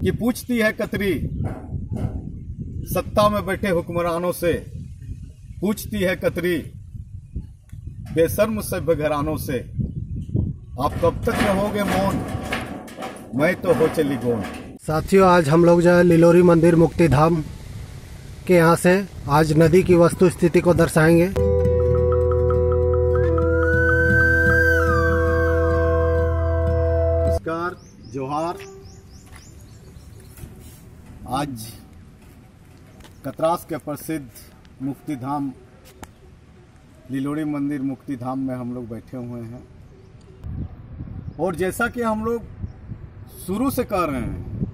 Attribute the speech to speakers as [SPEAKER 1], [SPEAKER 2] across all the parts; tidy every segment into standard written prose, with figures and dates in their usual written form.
[SPEAKER 1] कि पूछती है कतरी सत्ता में बैठे हुक्मरानों से, पूछती है कतरी बेशर्म सभ्य घरानों से, आप कब तक रहोगे मौन, मैं तो हो चली गौन।
[SPEAKER 2] साथियों, आज हम लोग जो है लिलोरी मंदिर मुक्ति धाम के यहाँ से आज नदी की वस्तु स्थिति को दर्शाएंगे।
[SPEAKER 1] नमस्कार, जोहार। आज कतरास के प्रसिद्ध मुक्ति धाम लिलोरी मंदिर मुक्ति धाम में हम लोग बैठे हुए हैं और जैसा कि हम लोग शुरू से कह रहे हैं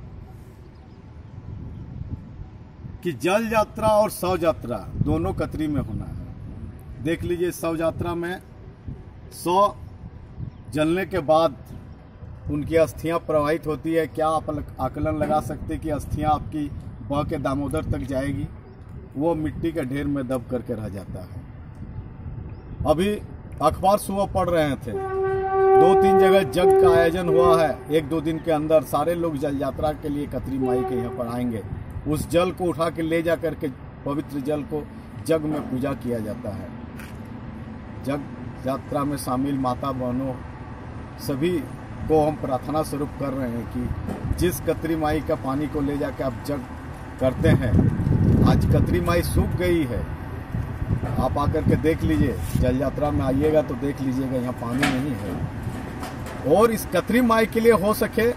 [SPEAKER 1] कि जल यात्रा और शव यात्रा दोनों कतरी में होना है। देख लीजिए, शव यात्रा में 100 जलने के बाद उनकी अस्थियां प्रवाहित होती है। क्या आप आकलन लगा सकते कि अस्थियां आपकी बह के दामोदर तक जाएगी? वो मिट्टी के ढेर में दब करके रह जाता है। अभी अखबार सुबह पढ़ रहे थे, 2-3 जगह जग का आयोजन हुआ है। 1-2 दिन के अंदर सारे लोग जल यात्रा के लिए कतरी माई के यहाँ पर आएंगे। उस जल को उठा के ले जा करके पवित्र जल को जग में पूजा किया जाता है। जग यात्रा में शामिल माता बहनों सभी को हम प्रार्थना स्वरूप कर रहे हैं कि जिस कतरी माई का पानी को ले जाके आप जग करते हैं, आज कतरी माई सूख गई है। आप आकर के देख लीजिए, जल यात्रा में आइएगा तो देख लीजिएगा यहाँ पानी नहीं है। और इस कतरी माई के लिए हो सके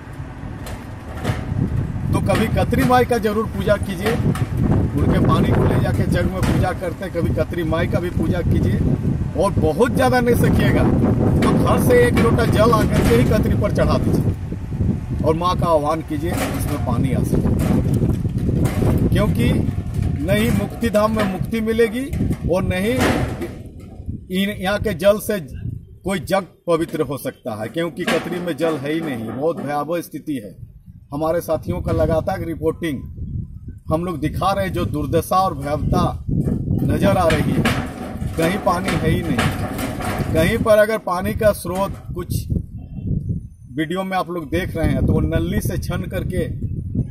[SPEAKER 1] तो कभी कतरी माई का जरूर पूजा कीजिए। उनके पानी को ले जाके जग में पूजा करते हैं, कभी कतरी माई का भी पूजा कीजिए। और बहुत ज्यादा नहीं सकिएगा तो घर से 1 लोटा जल आकर के ही कतरी पर चढ़ा दीजिए और माँ का आह्वान कीजिए इसमें पानी आ सके, क्योंकि नहीं मुक्ति धाम में मुक्ति मिलेगी और नहीं यहाँ के जल से कोई जग पवित्र हो सकता है, क्योंकि कतरी में जल है ही नहीं। बहुत भयावह स्थिति है। हमारे साथियों का लगातार रिपोर्टिंग हम लोग दिखा रहे हैं, जो दुर्दशा और भयावहता नजर आ रही है। कहीं पानी है ही नहीं। कहीं पर अगर पानी का स्रोत कुछ वीडियो में आप लोग देख रहे हैं तो वो नली से छन करके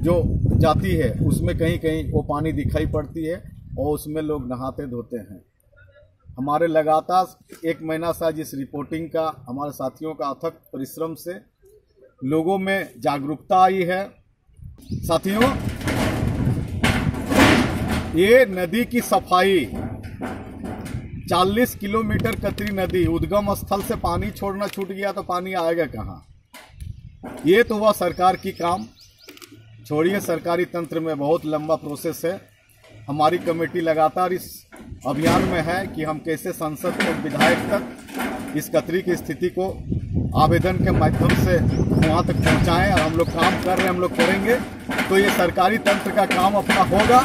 [SPEAKER 1] जो जाती है उसमें कहीं कहीं वो पानी दिखाई पड़ती है और उसमें लोग नहाते धोते हैं। हमारे लगातार 1 महीना से जिस रिपोर्टिंग का हमारे साथियों का अथक परिश्रम से लोगों में जागरूकता आई है। साथियों, ये नदी की सफाई 40 किलोमीटर कतरी नदी उद्गम स्थल से पानी छोड़ना छूट गया तो पानी आएगा कहाँ? ये तो हुआ सरकार की काम। छोड़िए, सरकारी तंत्र में बहुत लंबा प्रोसेस है। हमारी कमेटी लगातार इस अभियान में है कि हम कैसे संसद और विधायक तक इस कतरी की स्थिति को आवेदन के माध्यम से वहां तक पहुंचाएं। और हम लोग काम कर रहे हैं, हम लोग करेंगे तो ये सरकारी तंत्र का काम अपना होगा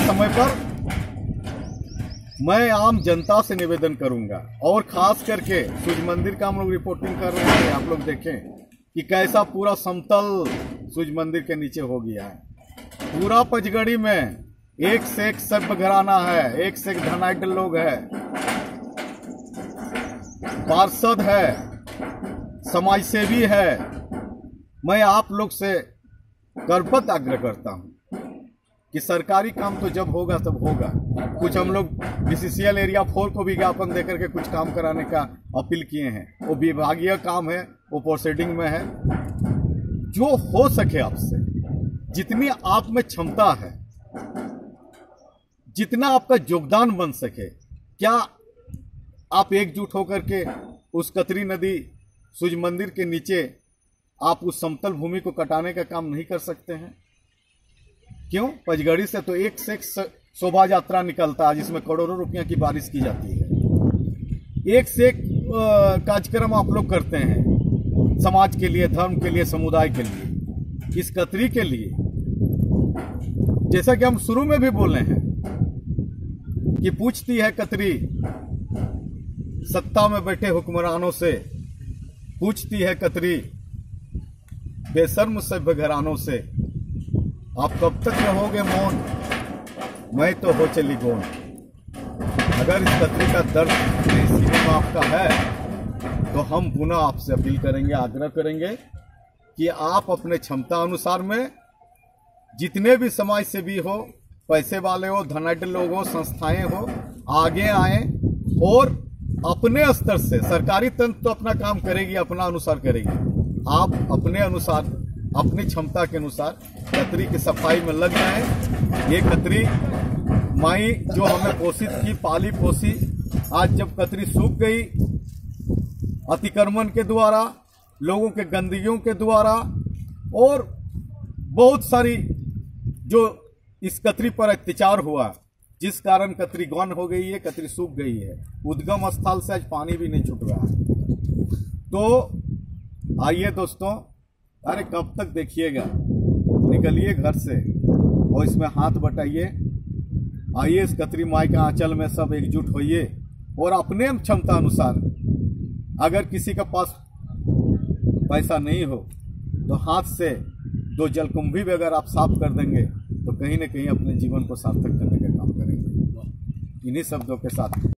[SPEAKER 1] समय पर। मैं आम जनता से निवेदन करूंगा और खास करके सूर्य मंदिर का हम लोग रिपोर्टिंग कर रहे हैं। आप लोग देखें कि कैसा पूरा समतल सूर्य मंदिर के नीचे हो गया है। पूरा पचगढ़ी में एक से एक सभ्य घराना है, एक से एक धनाढ्य लोग है, पार्षद है, समाजसेवी है। मैं आप लोग से करबद्ध आग्रह करता हूं कि सरकारी काम तो जब होगा तब होगा। कुछ हम लोग बीसीसीएल एरिया 4 को विज्ञापन देकर के कुछ काम कराने का अपील किए हैं। वो विभागीय काम है, वो प्रोसीडिंग में है। जो हो सके आपसे, जितनी आप में क्षमता है, जितना आपका योगदान बन सके, क्या आप एकजुट होकर के उस कतरी नदी सूर्य मंदिर के नीचे आप उस समतल भूमि को कटाने का काम नहीं कर सकते हैं? क्यों? पचगढ़ी से तो एक से एक शोभा यात्रा निकलता है जिसमें करोड़ों रुपया की बारिश की जाती है। एक से एक कार्यक्रम आप लोग करते हैं समाज के लिए, धर्म के लिए, समुदाय के लिए, इस कतरी के लिए। जैसा कि हम शुरू में भी बोले हैं कि पूछती है कतरी सत्ता में बैठे हुक्मरानों से, पूछती है कतरी बेशर्म सभ्य घरानों से, आप कब तक रहोगे मौन, मैं तो हो चली गौन। अगर इस कतरी का दर्द सीने में आपका है तो हम पुनः आपसे अपील करेंगे, आग्रह करेंगे कि आप अपने क्षमता अनुसार में जितने भी समाज सेवी हो, पैसे वाले हो, धनाढ्य लोग हो, संस्थाएं हो, आगे आए और अपने स्तर से, सरकारी तंत्र तो अपना काम करेगी, अपना अनुसार करेगी, आप अपने अनुसार, अपनी क्षमता के अनुसार कतरी की सफाई में लग जाए। ये कतरी माई जो हमें पोषित की, पाली पोसी, आज जब कतरी सूख गई अतिक्रमण के द्वारा, लोगों के गंदगियों के द्वारा और बहुत सारी जो इस कतरी पर अत्याचार हुआ, जिस कारण कतरी गौन हो गई है, कतरी सूख गई है, उद्गम स्थल से आज पानी भी नहीं छूट रहा है। तो आइए दोस्तों, अरे कब तक देखिएगा, निकलिए घर से और इसमें हाथ बटाइए। आइए इस कतरी माई के आंचल में सब एकजुट होइए और अपने क्षमता अनुसार, अगर किसी के पास पैसा नहीं हो तो हाथ से 2 जलकुंभी भी अगर आप साफ कर देंगे तो कहीं न कहीं अपने जीवन को सार्थक करने का काम करेंगे। इन्हीं शब्दों के साथ